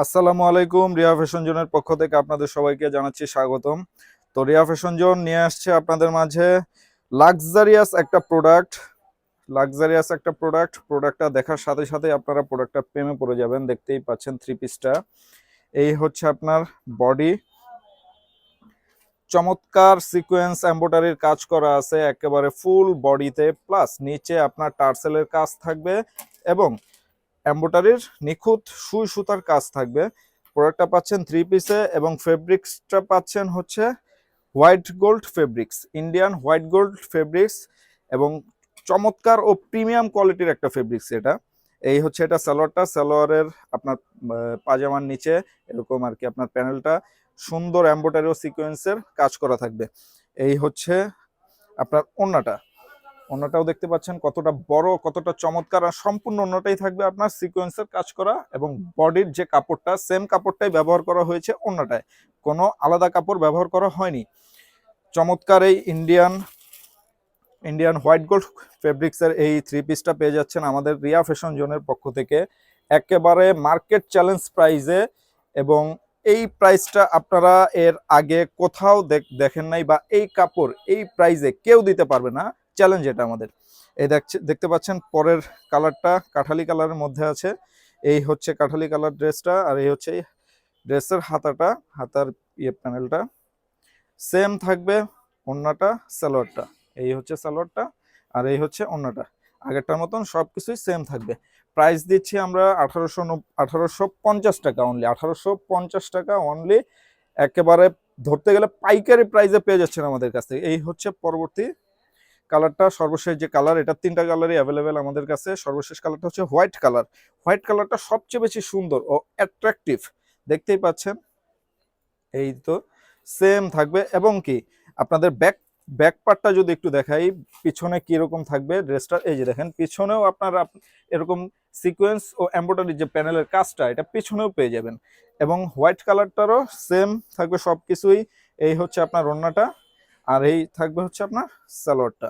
আসসালামু আলাইকুম। রিয়া ফ্যাশন জোনের পক্ষ থেকে আপনাদের সবাইকে জানাচ্ছি স্বাগতম। তো রিয়া ফ্যাশন জোন নিয়ে আসছে আপনাদের মাঝে লাক্সারিয়াস একটা প্রোডাক্ট। প্রোডাক্টটা দেখার সাথে সাথে আপনারা প্রোডাক্টটা প্রেমে পড়ে যাবেন। দেখতেই পাচ্ছেন থ্রি পিসটা। এই হচ্ছে আপনার বডি, চমৎকার সিকোয়েন্স এমব্রয়ডারির কাজ করা আছে একেবারে ফুল বডিতে, প্লাস নিচে আপনার টার্সেলের কাজ থাকবে এবং এমব্রয়ডারির নিখুঁত সুই সুতার কাজ থাকবে। প্রোডাক্টটা পাচ্ছেন থ্রি পিসে এবং ফেব্রিক্সটা পাচ্ছেন হচ্ছে white gold fabrics, Indian white gold fabrics এবং চমৎকার ও প্রিমিয়াম কোয়ালিটির একটা ফেব্রিক্স এটা। এই হচ্ছে এটা সালোয়ারটা, সালোয়ারের আপনার পাজামার নিচে এরকম আর কি আপনার প্যানেলটা সুন্দর এমব্রয়ডারি ও সিকোয়েন্সের কাজ করা থাকবে। এই হচ্ছে আপনার ওড়নাটাও দেখতে পাচ্ছেন কতটা বড়, কতটা চমৎকার, আর সম্পূর্ণ ওড়নাটাই থাকবে আপনার সিকোয়েন্সের কাজ করা এবং বডির যে কাপড়টা সেম কাপড়টাই ব্যবহার করা হয়েছে ওড়নাটায়, কোনো আলাদা কাপড় ব্যবহার করা হয়নি। চমৎকার এই ইন্ডিয়ান হোয়াইট গোল্ড ফেব্রিক্সের এই থ্রি পিসটা পেয়ে যাচ্ছেন আমাদের রিয়া ফ্যাশন জোনের পক্ষ থেকে একেবারে মার্কেট চ্যালেঞ্জ প্রাইজে, এবং এই প্রাইসটা আপনারা এর আগে কোথাও দেখেন নাই, বা এই কাপড় এই প্রাইজে কেউ দিতে পারবে না। চ্যালেঞ্জ এটা আমাদের। এই দেখতে পাচ্ছেন পরের কালারটা কাঠালি কালারের মধ্যে আছে। এই হচ্ছে কাঠালি কালার ড্রেসটা, আর এই হচ্ছে ড্রেসের হাতার প্যানেলটা সেম থাকবে। ওড়নাটা, সালোয়ারটা, এই হচ্ছে সালোয়ারটা আর এই হচ্ছে ওড়নাটা, আগেরটার মতন সবকিছুই সেম থাকবে। প্রাইস দিচ্ছি আমরা 1850 টাকা অনলি, 1850 টাকা অনলি। একেবারে ধরতে গেলে পাইকারি প্রাইসে পেয়ে যাচ্ছেন আমাদের কাছ থেকে। এই হচ্ছে পরবর্তী কালারটা, সর্বশেষ যে কালার, এটা তিনটা কালারই অ্যাভেলেবেল আমাদের কাছে। সর্বশেষ কালারটা হচ্ছে হোয়াইট কালার। হোয়াইট কালারটা সবচেয়ে বেশি সুন্দর ও অ্যাট্রাকটিভ, দেখতেই পাচ্ছেন। এই তো সেম থাকবে, এবং কি আপনাদের ব্যাক পার্টটা যদি একটু দেখাই পিছনে কি রকম থাকবে ড্রেসটা, এই যে দেখেন পিছনেও আপনারা এরকম সিকোয়েন্স ও এমব্রয়ডারি যে প্যানেলের কাজটা এটা পিছনেও পেয়ে যাবেন, এবং হোয়াইট কালারটারও সেম থাকবে সবকিছুই। এই হচ্ছে আপনার ওড়নাটা, আর এই থাকবে হচ্ছে আপনার সালোয়ারটা।